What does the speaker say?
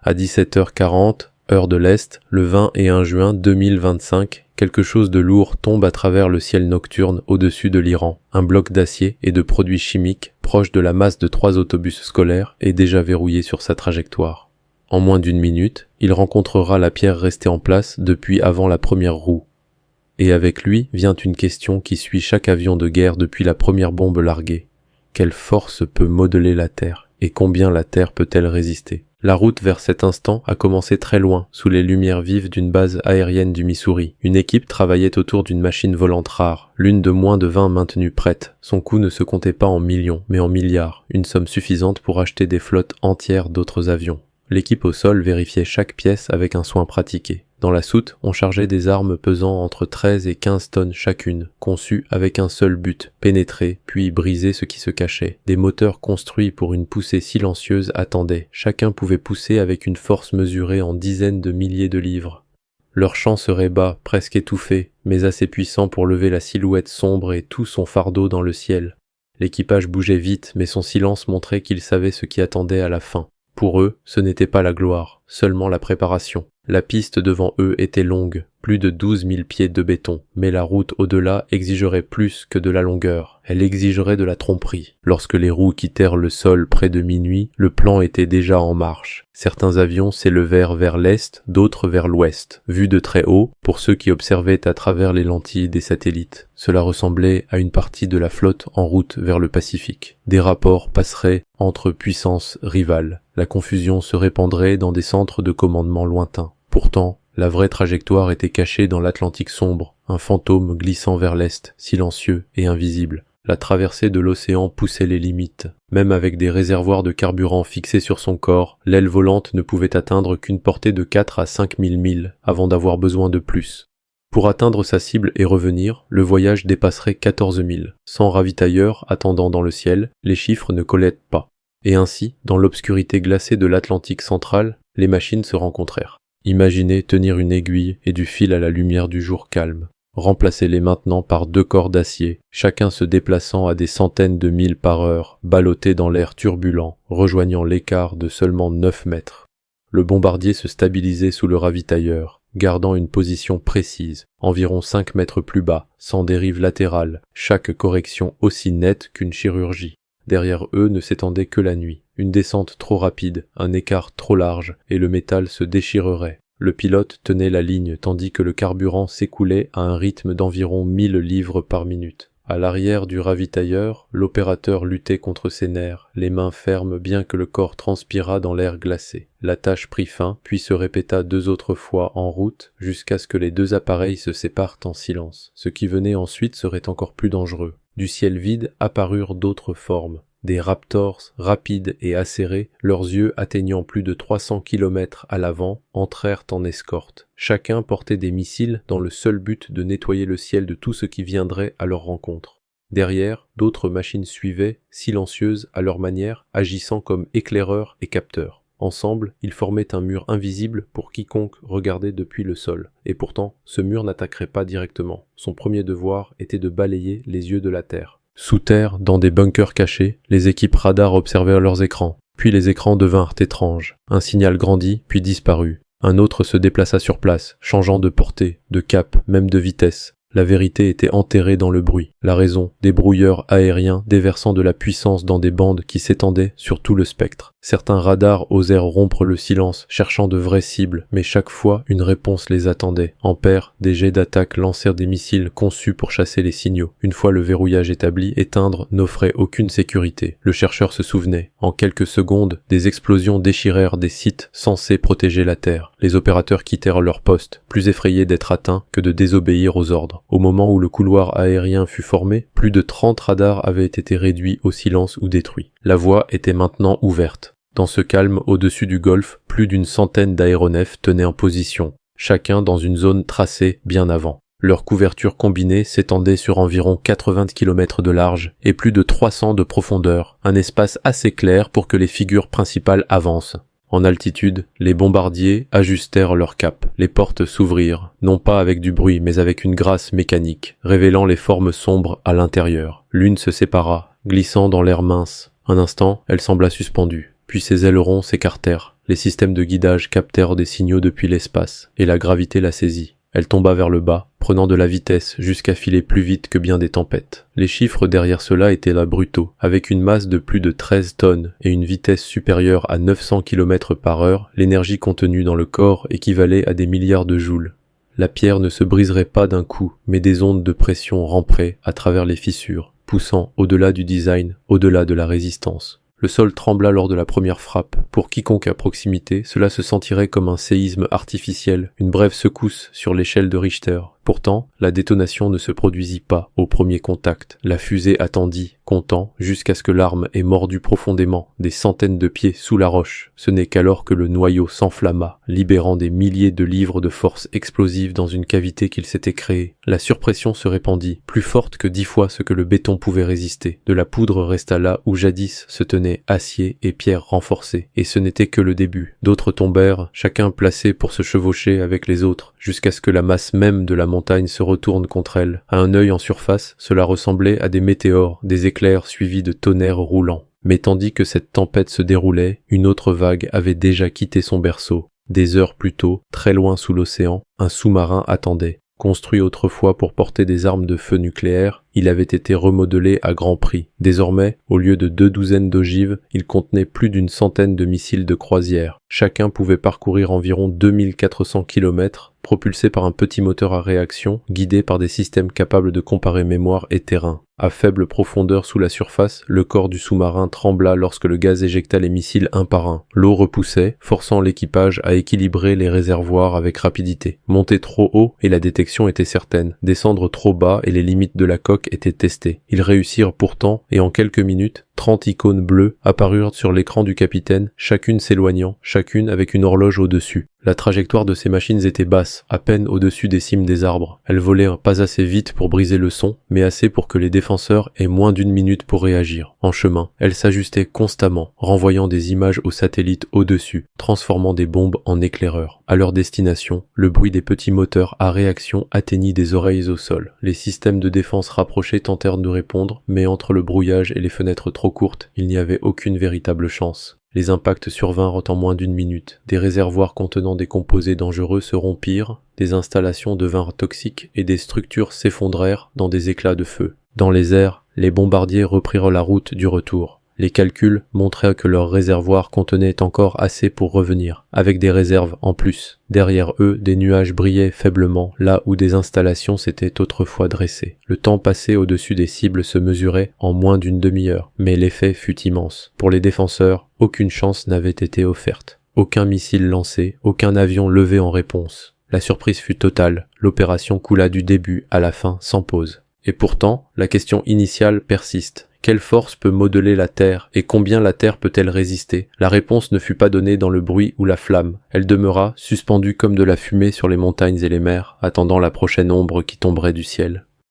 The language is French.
À 17h40, heure de l'Est, le 21 juin 2025, quelque chose de lourd tombe à travers le ciel nocturne au-dessus de l'Iran. Un bloc d'acier et de produits chimiques, proche de la masse de 3 autobus scolaires, est déjà verrouillé sur sa trajectoire. En moins d'une minute, il rencontrera la pierre restée en place depuis avant la première roue. Et avec lui vient une question qui suit chaque avion de guerre depuis la première bombe larguée. Quelle force peut modeler la Terre, et combien la Terre peut-elle résister? La route vers cet instant a commencé très loin, sous les lumières vives d'une base aérienne du Missouri. Une équipe travaillait autour d'une machine volante rare, l'une de moins de 20 maintenues prêtes. Son coût ne se comptait pas en millions, mais en milliards, une somme suffisante pour acheter des flottes entières d'autres avions. L'équipe au sol vérifiait chaque pièce avec un soin pratiqué. Dans la soute, on chargeait des armes pesant entre 13 et 15 tonnes chacune, conçues avec un seul but, pénétrer, puis briser ce qui se cachait. Des moteurs construits pour une poussée silencieuse attendaient. Chacun pouvait pousser avec une force mesurée en dizaines de milliers de livres. Leur chant serait bas, presque étouffé, mais assez puissant pour lever la silhouette sombre et tout son fardeau dans le ciel. L'équipage bougeait vite, mais son silence montrait qu'il savait ce qui attendait à la fin. Pour eux, ce n'était pas la gloire, seulement la préparation. La piste devant eux était longue, plus de 12 000 pieds de béton, mais la route au-delà exigerait plus que de la longueur, elle exigerait de la tromperie. Lorsque les roues quittèrent le sol près de minuit, le plan était déjà en marche. Certains avions s'élevèrent vers l'est, d'autres vers l'ouest. Vus de très haut, pour ceux qui observaient à travers les lentilles des satellites, cela ressemblait à une partie de la flotte en route vers le Pacifique. Des rapports passeraient entre puissances rivales. La confusion se répandrait dans des centres de commandement lointains. Pourtant, la vraie trajectoire était cachée dans l'Atlantique sombre, un fantôme glissant vers l'est, silencieux et invisible. La traversée de l'océan poussait les limites. Même avec des réservoirs de carburant fixés sur son corps, l'aile volante ne pouvait atteindre qu'une portée de 4 à 5 000 milles avant d'avoir besoin de plus. Pour atteindre sa cible et revenir, le voyage dépasserait 14 000. Sans ravitailleurs attendant dans le ciel, les chiffres ne collaient pas. Et ainsi, dans l'obscurité glacée de l'Atlantique central, les machines se rencontrèrent. Imaginez tenir une aiguille et du fil à la lumière du jour calme. Remplacez-les maintenant par 2 corps d'acier, chacun se déplaçant à des centaines de milles par heure, ballottés dans l'air turbulent, rejoignant l'écart de seulement 9 mètres. Le bombardier se stabilisait sous le ravitailleur, gardant une position précise, environ 5 mètres plus bas, sans dérive latérale, chaque correction aussi nette qu'une chirurgie. Derrière eux ne s'étendait que la nuit. Une descente trop rapide, un écart trop large, et le métal se déchirerait. Le pilote tenait la ligne tandis que le carburant s'écoulait à un rythme d'environ 1000 livres par minute. À l'arrière du ravitailleur, l'opérateur luttait contre ses nerfs, les mains fermes bien que le corps transpirât dans l'air glacé. La tâche prit fin, puis se répéta 2 autres fois en route, jusqu'à ce que les 2 appareils se séparent en silence. Ce qui venait ensuite serait encore plus dangereux. Du ciel vide apparurent d'autres formes. Des raptors rapides et acérés, leurs yeux atteignant plus de 300 km à l'avant, entrèrent en escorte. Chacun portait des missiles dans le seul but de nettoyer le ciel de tout ce qui viendrait à leur rencontre. Derrière, d'autres machines suivaient, silencieuses à leur manière, agissant comme éclaireurs et capteurs. Ensemble, ils formaient un mur invisible pour quiconque regardait depuis le sol. Et pourtant, ce mur n'attaquerait pas directement. Son premier devoir était de balayer les yeux de la Terre. Sous terre, dans des bunkers cachés, les équipes radar observèrent leurs écrans. Puis les écrans devinrent étranges. Un signal grandit, puis disparut. Un autre se déplaça sur place, changeant de portée, de cap, même de vitesse. La vérité était enterrée dans le bruit. La raison, des brouilleurs aériens déversant de la puissance dans des bandes qui s'étendaient sur tout le spectre. Certains radars osèrent rompre le silence, cherchant de vraies cibles, mais chaque fois une réponse les attendait. En paire, des jets d'attaque lancèrent des missiles conçus pour chasser les signaux. Une fois le verrouillage établi, éteindre n'offrait aucune sécurité. Le chercheur se souvenait. En quelques secondes, des explosions déchirèrent des sites censés protéger la Terre. Les opérateurs quittèrent leur poste, plus effrayés d'être atteints que de désobéir aux ordres. Au moment où le couloir aérien fut formé, plus de 30 radars avaient été réduits au silence ou détruits. La voie était maintenant ouverte. Dans ce calme au-dessus du golfe, plus d'une centaine d'aéronefs tenaient en position, chacun dans une zone tracée bien avant. Leur couverture combinée s'étendait sur environ 80 km de large et plus de 300 de profondeur, un espace assez clair pour que les figures principales avancent. En altitude, les bombardiers ajustèrent leur cap. Les portes s'ouvrirent, non pas avec du bruit, mais avec une grâce mécanique, révélant les formes sombres à l'intérieur. L'une se sépara, glissant dans l'air mince. Un instant, elle sembla suspendue. Puis ses ailerons s'écartèrent. Les systèmes de guidage captèrent des signaux depuis l'espace, et la gravité la saisit. Elle tomba vers le bas, prenant de la vitesse jusqu'à filer plus vite que bien des tempêtes. Les chiffres derrière cela étaient là brutaux, avec une masse de plus de 13 tonnes et une vitesse supérieure à 900 km par heure, l'énergie contenue dans le corps équivalait à des milliards de joules. La pierre ne se briserait pas d'un coup, mais des ondes de pression ramperaient à travers les fissures, poussant au-delà du design, au-delà de la résistance. Le sol trembla lors de la première frappe. Pour quiconque à proximité, cela se sentirait comme un séisme artificiel, une brève secousse sur l'échelle de Richter. Pourtant, la détonation ne se produisit pas au premier contact. La fusée attendit, comptant, jusqu'à ce que l'arme ait mordu profondément, des centaines de pieds sous la roche. Ce n'est qu'alors que le noyau s'enflamma, libérant des milliers de livres de force explosive dans une cavité qu'il s'était créée. La surpression se répandit, plus forte que 10 fois ce que le béton pouvait résister. De la poudre resta là où jadis se tenaient acier et pierres renforcées, et ce n'était que le début. D'autres tombèrent, chacun placé pour se chevaucher avec les autres, jusqu'à ce que la masse même de la montagne se retourne contre elle. À un œil en surface, cela ressemblait à des météores, des éclairs suivis de tonnerres roulants. Mais tandis que cette tempête se déroulait, une autre vague avait déjà quitté son berceau. Des heures plus tôt, très loin sous l'océan, un sous-marin attendait. Construit autrefois pour porter des armes de feu nucléaires, il avait été remodelé à grand prix. Désormais, au lieu de 2 douzaines d'ogives, il contenait plus d'une centaine de missiles de croisière. Chacun pouvait parcourir environ 2400 km, propulsé par un petit moteur à réaction, guidé par des systèmes capables de comparer mémoire et terrain. À faible profondeur sous la surface, le corps du sous-marin trembla lorsque le gaz éjecta les missiles un par un. L'eau repoussait, forçant l'équipage à équilibrer les réservoirs avec rapidité. Monter trop haut et la détection était certaine. Descendre trop bas et les limites de la coque étaient testées. Ils réussirent pourtant, et en quelques minutes, 30 icônes bleues apparurent sur l'écran du capitaine, chacune s'éloignant, chacune avec une horloge au-dessus. La trajectoire de ces machines était basse, à peine au-dessus des cimes des arbres. Elles volaient pas assez vite pour briser le son, mais assez pour que les défenseurs aient moins d'1 minute pour réagir. En chemin, elles s'ajustaient constamment, renvoyant des images aux satellites au-dessus, transformant des bombes en éclaireurs. À leur destination, le bruit des petits moteurs à réaction atteignit des oreilles au sol. Les systèmes de défense rapprochés tentèrent de répondre, mais entre le brouillage et les fenêtres trop courtes, il n'y avait aucune véritable chance. Les impacts survinrent en moins d'1 minute. Des réservoirs contenant des composés dangereux se rompirent, des installations devinrent toxiques et des structures s'effondrèrent dans des éclats de feu. Dans les airs, les bombardiers reprirent la route du retour. Les calculs montraient que leurs réservoirs contenaient encore assez pour revenir, avec des réserves en plus. Derrière eux, des nuages brillaient faiblement, là où des installations s'étaient autrefois dressées. Le temps passé au-dessus des cibles se mesurait en moins d'1 demi-heure, mais l'effet fut immense. Pour les défenseurs, aucune chance n'avait été offerte. Aucun missile lancé, aucun avion levé en réponse. La surprise fut totale, l'opération coula du début à la fin sans pause. Et pourtant, la question initiale persiste. Quelle force peut modeler la Terre et combien la Terre peut-elle résister? La réponse ne fut pas donnée dans le bruit ou la flamme. Elle demeura, suspendue comme de la fumée sur les montagnes et les mers, attendant la prochaine ombre qui tomberait du ciel.